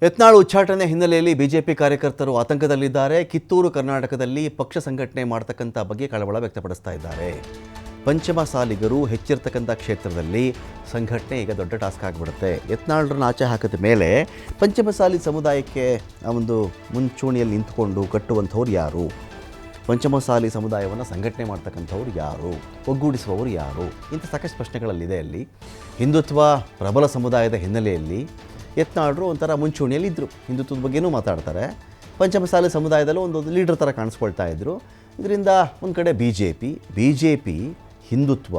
ಯತ್ನಾಳ್ ಉಚ್ಚಾಟನೆ ಹಿನ್ನೆಲೆಯಲ್ಲಿ ಬಿಜೆಪಿ ಕಾರ್ಯಕರ್ತರು ಆತಂಕದಲ್ಲಿದ್ದಾರೆ. ಕಿತ್ತೂರು ಕರ್ನಾಟಕದಲ್ಲಿ ಪಕ್ಷ ಸಂಘಟನೆ ಮಾಡತಕ್ಕಂಥ ಬಗ್ಗೆ ಕಳವಳ ವ್ಯಕ್ತಪಡಿಸ್ತಾ ಇದ್ದಾರೆ. ಪಂಚಮಸಾಲಿಗರು ಹೆಚ್ಚಿರತಕ್ಕಂಥ ಕ್ಷೇತ್ರದಲ್ಲಿ ಸಂಘಟನೆ ಈಗ ದೊಡ್ಡ ಟಾಸ್ಕ್ ಆಗಿಬಿಡುತ್ತೆ. ಯತ್ನಾಳ್ರನ್ನ ಆಚೆ ಹಾಕಿದ ಮೇಲೆ ಪಂಚಮಸಾಲಿ ಸಮುದಾಯಕ್ಕೆ ಒಂದು ಮುಂಚೂಣಿಯಲ್ಲಿ ನಿಂತುಕೊಂಡು ಕಟ್ಟುವಂಥವ್ರು ಯಾರು? ಪಂಚಮಸಾಲಿ ಸಮುದಾಯವನ್ನು ಸಂಘಟನೆ ಮಾಡ್ತಕ್ಕಂಥವ್ರು ಯಾರು? ಒಗ್ಗೂಡಿಸುವವರು ಯಾರು? ಇಂಥ ಸಾಕಷ್ಟು ಪ್ರಶ್ನೆಗಳಲ್ಲಿದೆ. ಅಲ್ಲಿ ಹಿಂದುತ್ವ ಪ್ರಬಲ ಸಮುದಾಯದ ಹಿನ್ನೆಲೆಯಲ್ಲಿ ಯತ್ನಾಳ್ರು ಒಂಥರ ಮುಂಚೂಣಿಯಲ್ಲಿ ಇದ್ದರು. ಹಿಂದುತ್ವದ ಬಗ್ಗೆನೂ ಮಾತಾಡ್ತಾರೆ. ಪಂಚಮಸಾಲಿ ಸಮುದಾಯದಲ್ಲೂ ಒಂದು ಲೀಡರ್ ಥರ ಕಾಣಿಸ್ಕೊಳ್ತಾ ಇದ್ದರು. ಇದರಿಂದ ಒಂದು ಕಡೆ B J P Hindutva,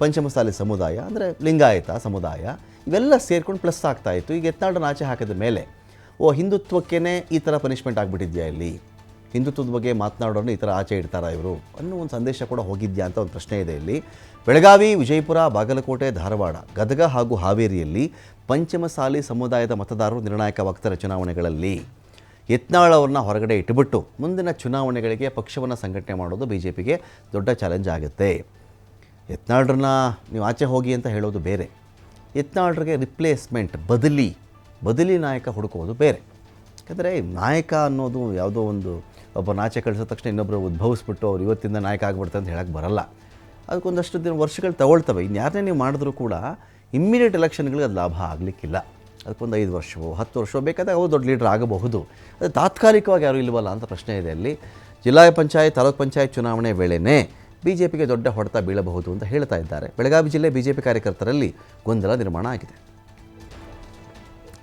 Panchamasali ಸಮುದಾಯ ಅಂದರೆ ಲಿಂಗಾಯತ ಸಮುದಾಯ ಇವೆಲ್ಲ ಸೇರ್ಕೊಂಡು ಪ್ಲಸ್ ಆಗ್ತಾಯಿತ್ತು. ಈಗ ಯತ್ನಾಳ್ರನ್ನ ಆಚೆ ಹಾಕಿದ ಮೇಲೆ ಹಿಂದುತ್ವಕ್ಕೇ ಈ ಥರ ಪನಿಷ್ಮೆಂಟ್ ಆಗಿಬಿಟ್ಟಿದೆಯಾ? ಇಲ್ಲಿ ಹಿಂದುತ್ವದ ಬಗ್ಗೆ ಮಾತನಾಡೋರು ಈ ಥರ ಆಚೆ ಇಡ್ತಾರಾ ಇವರು ಅನ್ನೋ ಒಂದು ಸಂದೇಶ ಕೂಡ ಹೋಗಿದ್ಯಾ ಅಂತ ಒಂದು ಪ್ರಶ್ನೆ ಇದೆ. ಇಲ್ಲಿ ಬೆಳಗಾವಿ, ವಿಜಯಪುರ, ಬಾಗಲಕೋಟೆ, ಧಾರವಾಡ, ಗದಗ ಹಾಗೂ ಹಾವೇರಿಯಲ್ಲಿ ಪಂಚಮಸಾಲಿ ಸಮುದಾಯದ ಮತದಾರರು ನಿರ್ಣಾಯಕವಾಗ್ತಾರೆ. ಚುನಾವಣೆಗಳಲ್ಲಿ ಯತ್ನಾಳ್ ಅವ್ರನ್ನ ಹೊರಗಡೆ ಇಟ್ಟುಬಿಟ್ಟು ಮುಂದಿನ ಚುನಾವಣೆಗಳಿಗೆ ಪಕ್ಷವನ್ನು ಸಂಘಟನೆ ಮಾಡೋದು ಬಿಜೆಪಿಗೆ ದೊಡ್ಡ ಚಾಲೆಂಜ್ ಆಗುತ್ತೆ. ಯತ್ನಾಳ್ರನ್ನ ನೀವು ಆಚೆ ಹೋಗಿ ಅಂತ ಹೇಳೋದು ಬೇರೆ, ಯತ್ನಾಳ್ರಿಗೆ ರಿಪ್ಲೇಸ್ಮೆಂಟ್ ಬದಲಿ ನಾಯಕ ಹುಡುಕೋದು ಬೇರೆ. ಯಾಕಂದರೆ ನಾಯಕ ಅನ್ನೋದು ಯಾವುದೋ ಒಬ್ಬ ಆಚೆ ಕಳಿಸಿದ ತಕ್ಷಣ ಇನ್ನೊಬ್ಬರು ಉದ್ಭವಿಸ್ಬಿಟ್ಟು ಅವ್ರು ಇವತ್ತಿಂದ ನಾಯಕ ಆಗಿಬಿಡ್ತಾರೆ ಅಂತ ಹೇಳಕ್ಕೆ ಬರಲ್ಲ. ಅದಕ್ಕೊಂದಷ್ಟು ವರ್ಷಗಳು ತಗೊಳ್ತವೆ. ಇನ್ಯಾರನ್ನೇ ನೀವು ಮಾಡಿದ್ರೂ ಕೂಡ ಇಮ್ಮಿಡಿಯೇಟ್ ಎಲೆಕ್ಷನ್ಗಳಿಗೆ ಅದು ಲಾಭ ಆಗಲಿಕ್ಕಿಲ್ಲ. ಅದಕ್ಕೊಂದು 5 ವರ್ಷವೋ 10 ವರ್ಷವೋ ಬೇಕಾದಾಗ ಅವರು ದೊಡ್ಡ ಲೀಡರ್ ಆಗಬಹುದು. ಅದು ತಾತ್ಕಾಲಿಕವಾಗಿ ಯಾರೂ ಇಲ್ವಲ್ಲ ಅಂತ ಪ್ರಶ್ನೆ ಇದೆ. ಅಲ್ಲಿ ಜಿಲ್ಲಾ ಪಂಚಾಯತ್, ತಾಲೂಕು ಪಂಚಾಯತ್ ಚುನಾವಣೆ ವೇಳೆಯೇ ಬಿಜೆಪಿಗೆ ದೊಡ್ಡ ಹೊಡೆತ ಬೀಳಬಹುದು ಅಂತ ಹೇಳ್ತಾ ಇದ್ದಾರೆ. ಬೆಳಗಾವಿ ಜಿಲ್ಲೆ ಬಿಜೆಪಿ ಕಾರ್ಯಕರ್ತರಲ್ಲಿ ಗೊಂದಲ ನಿರ್ಮಾಣ ಆಗಿದೆ.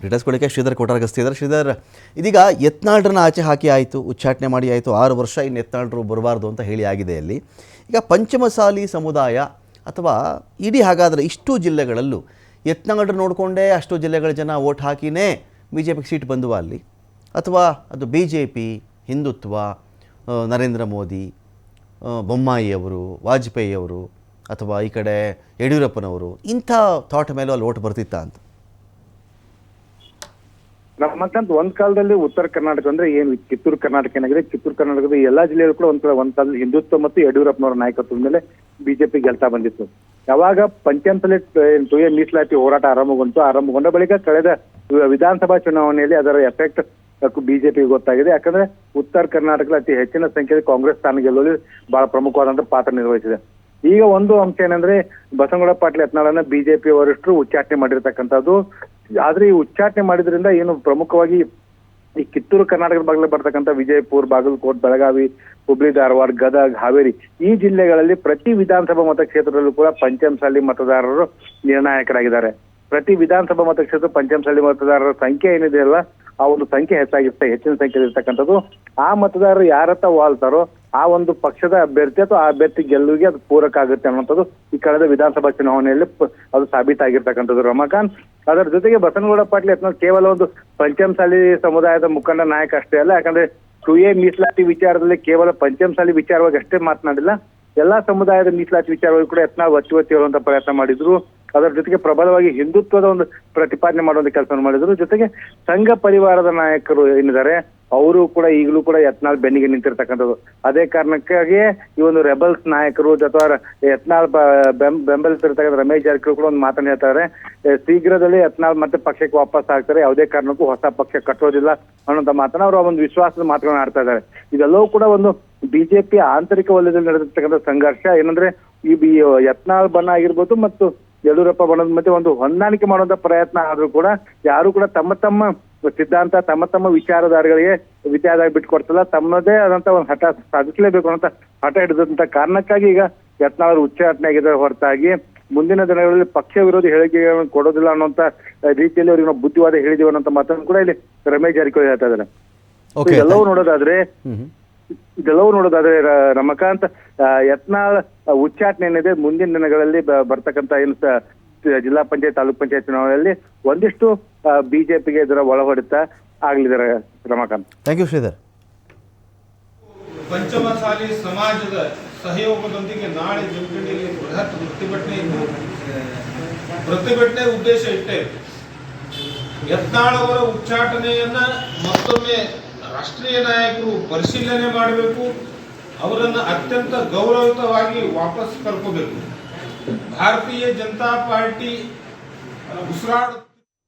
ಡೀಟೇಲ್ಸ್ಗಳಿಗೆ ಶ್ರೀಧರ್ ಕೋಟಾರ್ಗಸ್ತಿದ್ದಾರೆ. ಶ್ರೀಧರ್, ಇದೀಗ ಯತ್ನಾಳ್ರನ್ನ ಆಚೆ ಹಾಕಿ ಆಯಿತು, ಉಚ್ಚಾಟನೆ ಮಾಡಿ ಆಯಿತು, 6 ವರ್ಷ ಇನ್ನು ಯತ್ನಾಳ್ರು ಬರಬಾರ್ದು ಅಂತ ಹೇಳಿ ಆಗಿದೆ. ಅಲ್ಲಿ ಈಗ ಪಂಚಮಸಾಲಿ ಸಮುದಾಯ ಅಥವಾ ಇಡೀ ಹಾಗಾದರೆ ಇಷ್ಟು ಜಿಲ್ಲೆಗಳಲ್ಲೂ ಯತ್ನಾಳ್ರು ನೋಡಿಕೊಂಡೇ ಅಷ್ಟು ಜಿಲ್ಲೆಗಳ ಜನ ವೋಟ್ ಹಾಕಿನೇ ಬಿ ಜೆ ಪಿಗೆ ಸೀಟ್ ಬಂದುವ ಅಲ್ಲಿ, ಅಥವಾ ಅದು BJP Hindutva, Narendra Modi, ಬೊಮ್ಮಾಯಿಯವರು, ವಾಜಪೇಯಿಯವರು, ಅಥವಾ ಈ ಕಡೆ ಯಡಿಯೂರಪ್ಪನವರು, ಇಂಥ ಥಾಟ್ ಮೇಲೂ ಅಲ್ಲಿ ವೋಟ್ ಬರ್ತಿತ್ತಾ ಅಂತ? ನಮ್ಮಂತ ಒಂದ್ ಕಾಲದಲ್ಲಿ ಉತ್ತರ ಕರ್ನಾಟಕ ಅಂದ್ರೆ ಏನು ಕಿತ್ತೂರು ಕರ್ನಾಟಕ ಏನಾಗಿದೆ, ಕಿತ್ತೂರು ಕರ್ನಾಟಕದ ಎಲ್ಲಾ ಜಿಲ್ಲೆಗಳು ಕೂಡ ಒಂದ್ ಕಾಲದಲ್ಲಿ ಹಿಂದುತ್ವ ಮತ್ತು ಯಡಿಯೂರಪ್ಪನವರ ನಾಯಕತ್ವದ ಮೇಲೆ ಬಿಜೆಪಿ ಗೆಲ್ತಾ ಬಂದಿತ್ತು. ಯಾವಾಗ ಪಂಚಮಸಾಲಿ ಮೀಸಲಾತಿ ಹೋರಾಟ ಆರಂಭಗೊಂಡ ಬಳಿಕ ಕಳೆದ ವಿಧಾನಸಭಾ ಚುನಾವಣೆಯಲ್ಲಿ ಅದರ ಎಫೆಕ್ಟ್ ಬಿಜೆಪಿಗೆ ಗೊತ್ತಾಗಿದೆ. ಯಾಕಂದ್ರೆ ಉತ್ತರ ಕರ್ನಾಟಕದ ಅತಿ ಹೆಚ್ಚಿನ ಸಂಖ್ಯೆಯಲ್ಲಿ ಕಾಂಗ್ರೆಸ್ ಸ್ಥಾನ ಗೆಲ್ಲುವಲ್ಲಿ ಬಹಳ ಪ್ರಮುಖವಾದಂತಹ ಪಾತ್ರ ನಿರ್ವಹಿಸಿದೆ. ಈಗ ಒಂದು ಅಂಶ ಏನಂದ್ರೆ ಬಸನಗೌಡ ಪಾಟೀಲ್ ಯತ್ನಾಳನ್ನ ಬಿಜೆಪಿ ವರಿಷ್ಠರು ಉಚ್ಚಾಟನೆ ಮಾಡಿರ್ತಕ್ಕಂಥದ್ದು. ಆದ್ರೆ ಈ ಉಚ್ಚಾಟನೆ ಮಾಡಿದ್ರಿಂದ ಏನು ಪ್ರಮುಖವಾಗಿ ಈ ಕಿತ್ತೂರು ಕರ್ನಾಟಕದ ಭಾಗದಲ್ಲಿ ಬರ್ತಕ್ಕಂಥ ವಿಜಯಪುರ, ಬಾಗಲಕೋಟೆ, ಬೆಳಗಾವಿ, ಹುಬ್ಳಿ, ಧಾರವಾಡ, ಗದಗ, ಹಾವೇರಿ ಈ ಜಿಲ್ಲೆಗಳಲ್ಲಿ ಪ್ರತಿ ವಿಧಾನಸಭಾ ಮತಕ್ಷೇತ್ರದಲ್ಲೂ ಕೂಡ ಪಂಚಮಸಾಲಿ ಮತದಾರರು ನಿರ್ಣಾಯಕರಾಗಿದ್ದಾರೆ. ಪ್ರತಿ ವಿಧಾನಸಭಾ ಮತಕ್ಷೇತ್ರ ಪಂಚಮಸಾಲಿ ಮತದಾರರ ಸಂಖ್ಯೆ ಏನಿದೆ ಅಲ್ಲ, ಆ ಒಂದು ಸಂಖ್ಯೆ ಹೆಚ್ಚಿನ ಸಂಖ್ಯೆಯಲ್ಲಿ ಇರ್ತಕ್ಕಂಥದ್ದು. ಆ ಮತದಾರರು ಯಾರತ್ತ ವಾಲ್ತಾರೋ ಆ ಒಂದು ಪಕ್ಷದ ಅಭ್ಯರ್ಥಿ ಅಥವಾ ಆ ಅಭ್ಯರ್ಥಿ ಗೆಲ್ಲುವಿಗೆ ಅದು ಪೂರಕ ಆಗುತ್ತೆ ಅನ್ನುವಂಥದ್ದು ಈ ಕಳೆದ ವಿಧಾನಸಭಾ ಚುನಾವಣೆಯಲ್ಲಿ ಅದು ಸಾಬೀತಾಗಿರ್ತಕ್ಕಂಥದ್ದು. ರಮಾಕಾಂತ್, ಅದರ ಜೊತೆಗೆ ಬಸನಗೌಡ ಪಾಟೀಲ್ ಯತ್ನಾಳ್ ಕೇವಲ ಒಂದು ಪಂಚಮಸಾಲಿ ಸಮುದಾಯದ ಮುಖಂಡ ನಾಯಕ ಅಷ್ಟೇ ಅಲ್ಲ. ಯಾಕಂದ್ರೆ 2A ಮೀಸಲಾತಿ ವಿಚಾರದಲ್ಲಿ ಕೇವಲ ಪಂಚಮಸಾಲಿ ವಿಚಾರವಾಗಿ ಅಷ್ಟೇ ಮಾತನಾಡಿಲ್ಲ, ಎಲ್ಲಾ ಸಮುದಾಯದ ಮೀಸಲಾತಿ ವಿಚಾರವಾಗಿ ಕೂಡ ಯತ್ನಾಳ್ ಒತ್ತಿ ಹೇಳುವಂತ ಪ್ರಯತ್ನ ಮಾಡಿದ್ರು. ಅದರ ಜೊತೆಗೆ ಪ್ರಬಲವಾಗಿ ಹಿಂದುತ್ವದ ಒಂದು ಪ್ರತಿಪಾದನೆ ಮಾಡುವಂತ ಕೆಲಸವನ್ನು ಮಾಡಿದ್ರು. ಜೊತೆಗೆ ಸಂಘ ಪರಿವಾರದ ನಾಯಕರು ಏನಿದ್ದಾರೆ ಅವರು ಕೂಡ ಈಗಲೂ ಕೂಡ ಯತ್ನಾಳ್ ಬೆನ್ನಿಗೆ ನಿಂತಿರ್ತಕ್ಕಂಥದ್ದು. ಅದೇ ಕಾರಣಕ್ಕಾಗಿಯೇ ಈ ಒಂದು ರೆಬಲ್ಸ್ ನಾಯಕರು ಅಥವಾ ಯತ್ನಾಳ್ ಬೆಂಬಲಿಸಿರ್ತಕ್ಕಂಥ ರಮೇಶ್ ಜಾರಕಿಹೊಳಿ ಕೂಡ ಒಂದು ಮಾತನ್ನ ಹೇಳ್ತಾರೆ, ಶೀಘ್ರದಲ್ಲೇ ಯತ್ನಾಳ್ ಮತ್ತೆ ಪಕ್ಷಕ್ಕೆ ವಾಪಸ್ ಆಗ್ತಾರೆ, ಯಾವುದೇ ಕಾರಣಕ್ಕೂ ಹೊಸ ಪಕ್ಷ ಕಟ್ಟೋದಿಲ್ಲ ಅನ್ನೋಂಥ ಮಾತನ್ನ ಅವರು ಒಂದು ವಿಶ್ವಾಸದ ಮಾತುಗಳನ್ನ ಆಡ್ತಾ ಇದ್ದಾರೆ. ಇದೆಲ್ಲವೂ ಕೂಡ ಒಂದು ಬಿಜೆಪಿ ಆಂತರಿಕ ವಲಯದಲ್ಲಿ ನಡೆದಿರ್ತಕ್ಕಂಥ ಸಂಘರ್ಷ. ಏನಂದ್ರೆ ಈ ಯತ್ನಾಳ್ ಬಣ ಆಗಿರ್ಬೋದು ಮತ್ತು ಯಡಿಯೂರಪ್ಪ ಬಣದ ಮಧ್ಯೆ ಒಂದು ಹೊಂದಾಣಿಕೆ ಮಾಡುವಂತ ಪ್ರಯತ್ನ ಆದ್ರೂ ಕೂಡ ಯಾರು ಕೂಡ ತಮ್ಮ ಸಿದ್ಧಾಂತ, ತಮ್ಮ ವಿಚಾರಧಾರೆಗಳಿಗೆ ವಿಚಾರದಾಗ ಬಿಟ್ಕೊಡ್ತಲ್ಲ, ತಮ್ಮದೇ ಆದಂತ ಒಂದು ಹಠ ಸಾಧಿಸಲೇಬೇಕು ಅನ್ನೋ ಹಠ ಹಿಡಿದಂತ ಕಾರಣಕ್ಕಾಗಿ ಈಗ ಯತ್ನಾಳ್ ಉಚ್ಚಾಟನೆ ಆಗಿದ್ದಾರೆ. ಹೊರತಾಗಿ ಮುಂದಿನ ದಿನಗಳಲ್ಲಿ ಪಕ್ಷ ವಿರೋಧಿ ಹೇಳಿಕೆಗಳನ್ನು ಕೊಡೋದಿಲ್ಲ ಅನ್ನೋಂತ ರೀತಿಯಲ್ಲಿ ಅವ್ರಿಗೆ ನಾವು ಬುದ್ಧಿವಾದ ಹೇಳಿದೀವಿ ಅನ್ನೋಂತ ಮಾತನ್ನು ಕೂಡ ಇಲ್ಲಿ ರಮೇಶ್ ಜಾರಕಿಹೊಳಿ ಹೇಳ್ತಾ ಇದ್ದಾರೆ. ಇದೆಲ್ಲವೂ ನೋಡೋದಾದ್ರೆ ರಮಕಾಂತ್, ಯತ್ನಾಳ್ ಉಚ್ಚಾಟನೆ ಏನಿದೆ ಮುಂದಿನ ದಿನಗಳಲ್ಲಿ ಬರ್ತಕ್ಕಂಥ ಏನು ಜಿಲ್ಲಾ ಪಂಚಾಯತ್, ತಾಲೂಕ್ ಪಂಚಾಯತ್ ಚುನಾವಣೆಯಲ್ಲಿ ಒಂದಿಷ್ಟು ಬಿಜೆಪಿಗೆ ಇದರ ಒಳ ಹೊಡೆತ ಆಗ್ಲಿದ್ದಾರೆ. Ramakanth, thank you Sridhar. ಪಂಚಮಸಾಲಿ ಸಮಾಜದ ಸಹಯೋಗದೊಂದಿಗೆ ನಾಳೆ ಜಮಖಂಡಿಯಲ್ಲಿ ಬೃಹತ್ ಪ್ರತಿಭಟನೆ ಇದ್ದು, ಪ್ರತಿಭಟನೆ ಉದ್ದೇಶ ಇಟ್ಟೇ ಯತ್ನಾಳ್ ಅವರ ಉಚ್ಚಾಟನೆಯನ್ನ ಮತ್ತೊಮ್ಮೆ ರಾಷ್ಟ್ರೀಯ ನಾಯಕರು ಪರಿಶೀಲನೆ ಮಾಡಬೇಕು, ಅವರನ್ನು ಅತ್ಯಂತ ಗೌರವಯುತವಾಗಿ ವಾಪಸ್ ಕರ್ಕೋಬೇಕು. ಭಾರತೀಯ ಜನತಾ ಪಾರ್ಟಿ ಉಸಿರಾಡ